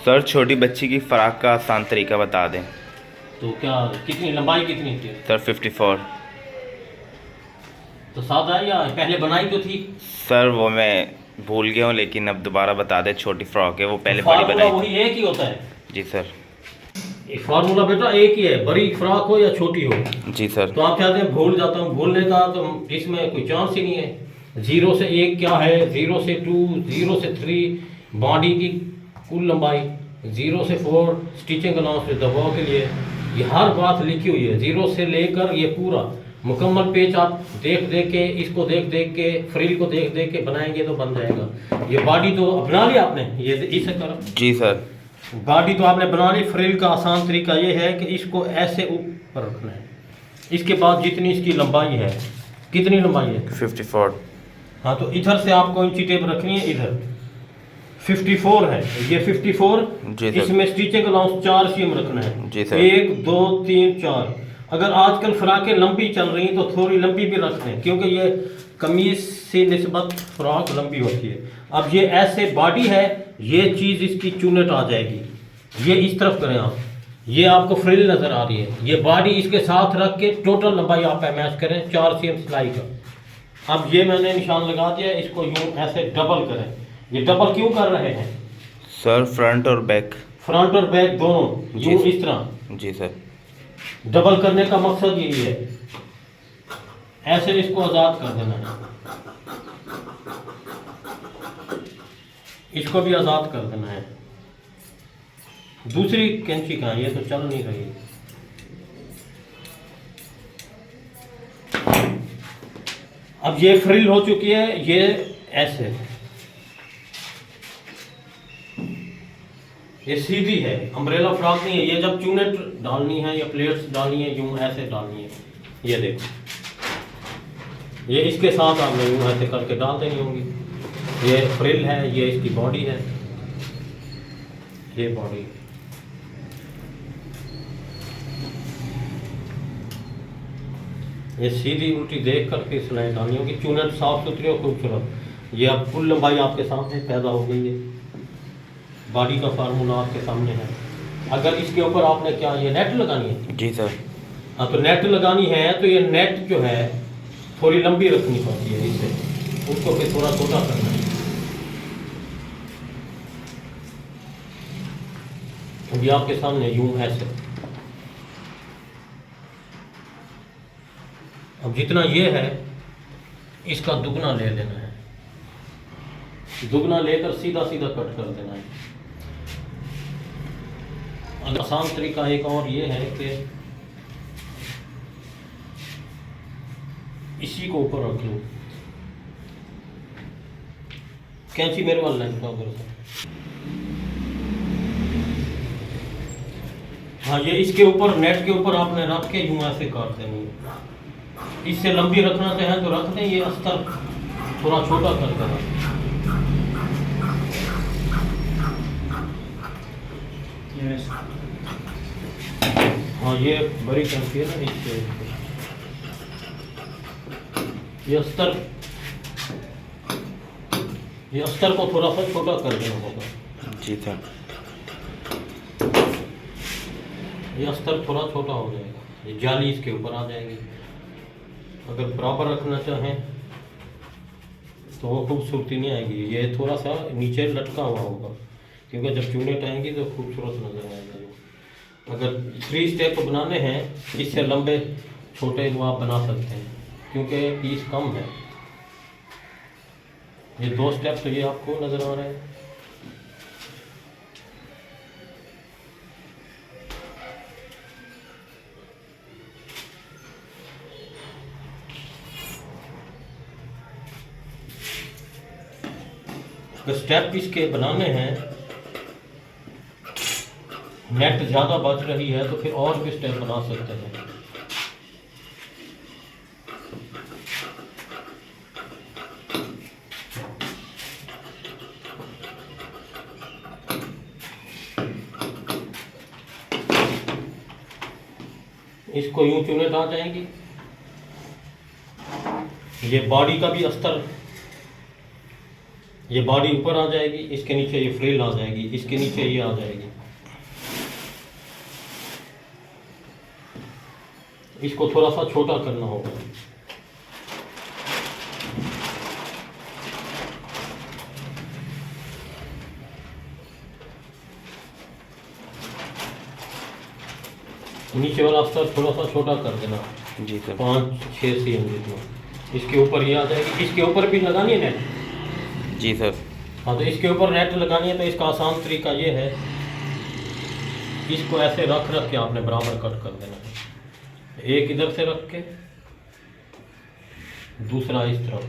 Sir छोटी बच्ची की फ़्रॉक का आसान तरीका बता दें। तो क्या कितनी लंबाई कितनी थी? सर 54। तो सादा है या पहले बनाई तो थी? सर वो मैं भूल गया हूँ, लेकिन अब दोबारा बता दें। छोटी फ्रॉक है, वो पहले बड़ी फार्मूला बनाई वही थी। एक ही होता है? जी सर। फार्मूला बेटा एक ही है, बड़ी फ्रॉक हो या छोटी हो। जी सर। तो आप कहते हैं भूल जाता हूँ, भूलने का तो इसमें कोई चांस ही नहीं है। 0 से 1 क्या है, 0 से 2, 0 से 3 बॉडी की कुल लंबाई, 0 से 4 स्टिचिंग अलाउंस दबाव के लिए, ये हर बात लिखी हुई है। 0 से लेकर ये पूरा मुकम्मल पेज आप देख देख के, इसको देख देख के, फ्रिल को देख देख के बनाएंगे तो बन जाएगा। ये बॉडी तो बना लिया आपने, ये इसे करो। जी सर। बॉडी तो आपने बना ली। फ्रिल का आसान तरीका ये है कि इसको ऐसे ऊपर रखना है। इसके बाद जितनी इसकी लंबाई है, कितनी लंबाई है? 54। हाँ, तो इधर से आपको इंची टेप रखनी है, इधर 54 है ये 54। जी सर। इसमें स्टिचिंग अलाउंस 4 सीएम रखना है। जी सर। 1 2 3 4। अगर आजकल फ्रॉकें लंबी चल रही हैं तो थोड़ी लंबी भी रखते हैं, क्योंकि ये कमीज से निस्बत फ्रॉक लंबी होती है। अब ये ऐसे बॉडी है, ये चीज़ इसकी चूनट आ जाएगी। ये इस तरफ करें आप, ये आपको फ्रिल नज़र आ रही है। ये बॉडी इसके साथ रख के टोटल लंबाई आप मैच करें 4 सीएम सिलाई का। अब ये मैंने निशान लगा दिया, इसको यूँ ऐसे डबल करें। ये डबल क्यों कर रहे हैं? सर फ्रंट और बैक। फ्रंट और बैक दोनों यूँ इस तरह। जी सर। डबल करने का मकसद यही है, ऐसे इसको आज़ाद कर देना है, इसको भी आज़ाद कर देना है। दूसरी कैंची कहाँ है? ये तो चल नहीं रही। अब ये फ्रिल हो चुकी है, ये ऐसे, ये सीधी है, अम्ब्रेला फ्रॉक नहीं है। ये जब चूनेट डालनी है या प्लेट्स डालनी है, यूं ऐसे डालनी है। ये देखो, ये इसके साथ आपने यूं ऐसे करके डाल देनी होंगी। ये फ्रिल है, ये इसकी बॉडी है, ये बॉडी। ये सीधी उल्टी देख करके सिलाई डालनी होगी। चूनेट साफ सुथरी और खूबसूरत। ये अब कुल लंबाई आपके सामने पैदा हो गई है। बॉडी का फार्मूला आपके सामने है। अगर इसके ऊपर आपने क्या ये नेट लगानी है? जी सर। हाँ, तो नेट लगानी है तो ये नेट जो है थोड़ी लंबी रखनी पड़ती है, इससे उसको फिर थोड़ा छोटा करना है। अभी आपके सामने यूं ऐसे। अब जितना ये है इसका दुगना ले लेना है, दुगना लेकर सीधा सीधा कट कर देना है। आसान तरीका एक और ये है कि इसी को ऊपर रख लो। कैंची मेरे वाला लाइन का उधर से। हाँ, ये इसके ऊपर नेट के ऊपर आपने रख के यूं ऐसे काट देनी है। इससे लंबी रखना चाहें तो रख दें, ये अस्तर थोड़ा छोटा कर देना। हाँ, ये बड़ी कैंची है ना, इससे ये अस्तर को थोड़ा सा छोटा कर देना होगा। जी सर। ये अस्तर थोड़ा छोटा हो जाएगा, ये जाली इसके ऊपर आ जाएगी। अगर बराबर रखना चाहें तो वो खूबसूरती नहीं आएगी, ये थोड़ा सा नीचे लटका हुआ होगा, क्योंकि जब चूनेट आएंगी तो खूबसूरत नज़र आएगा। अगर 3 स्टेप बनाने हैं, इससे लंबे छोटे वो आप बना सकते हैं, क्योंकि पीस कम है। ये 2 स्टेप तो ये आपको नज़र आ रहे हैं। अगर स्टेप इसके बनाने हैं, नेट ज़्यादा बच रही है तो फिर और भी स्टेप बना सकते हैं। इसको यूं चुनेट आ जाएंगी। ये बॉडी का भी अस्तर ये बॉडी ऊपर आ जाएगी, इसके नीचे ये फ्रिल आ जाएगी, इसके नीचे ये आ जाएगी। इसको थोड़ा सा छोटा करना होगा। नीचे वाला अस्तर थोड़ा सा छोटा कर देना, जी सर। 5-6 cm जितना। इसके ऊपर ये आ जाएगी, इसके ऊपर भी लगानी है नेट। जी सर। हाँ, तो इसके ऊपर नेट लगानी है तो इसका आसान तरीका ये है, इसको ऐसे रख के आपने बराबर कट कर देना है। एक इधर से रख के, दूसरा इस तरफ।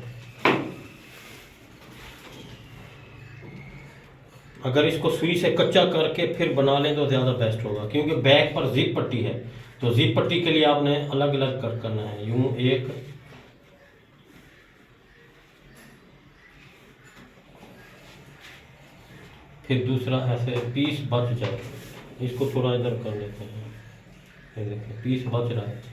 अगर इसको सुई से कच्चा करके फिर बना लें तो ज़्यादा बेस्ट होगा, क्योंकि बैक पर जिप पट्टी है, तो जिप पट्टी के लिए आपने अलग अलग कट करना है। यूं एक, फिर दूसरा, ऐसे पीस बच जाए। इसको थोड़ा इधर कर लेते हैं, ये देखिए पीस बच रहा है।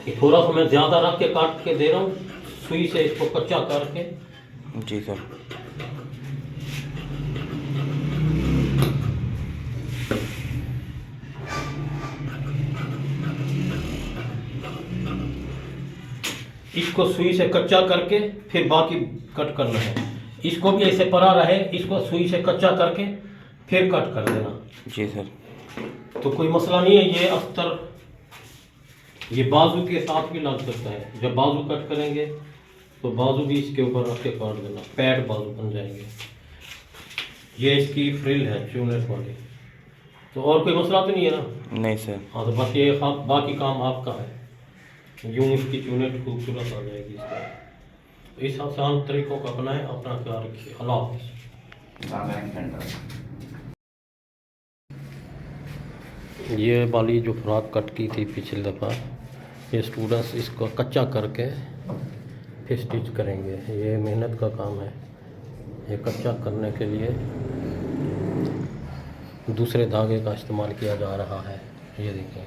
ये थोड़ा सा मैं ज़्यादा रख के काट के दे रहा हूँ, सुई से इसको कच्चा करके। जी सर। इसको सुई से कच्चा करके फिर बाकी कट करना है। इसको भी ऐसे पड़ा रहे, इसको सुई से कच्चा करके फिर कट कर देना। जी सर। तो कोई मसला नहीं है। ये अस्तर ये बाजू के साथ भी लग सकता है। जब बाजू कट करेंगे तो बाजू भी इसके ऊपर रख के काट देना, पैड बाजू बन जाएंगे। ये इसकी फ्रिल है चूनेट वाली। तो और कोई मसला तो नहीं है ना? नहीं सर। हाँ, तो बस ये बाकी काम आपका है। यूँ इसकी चूनेट खूबसूरत आ जाएगी इसका। तो इस आसान तरीकों को अपनाएं। अपना ख्याल रखिए। अल्लाह हाफ़िज़। ये वाली जो फ्रॉक कट की थी पिछली दफ़ा, ये स्टूडेंट्स इसको कच्चा करके फिर स्टिच करेंगे। ये मेहनत का काम है। ये कच्चा करने के लिए दूसरे धागे का इस्तेमाल किया जा रहा है। ये देखिए।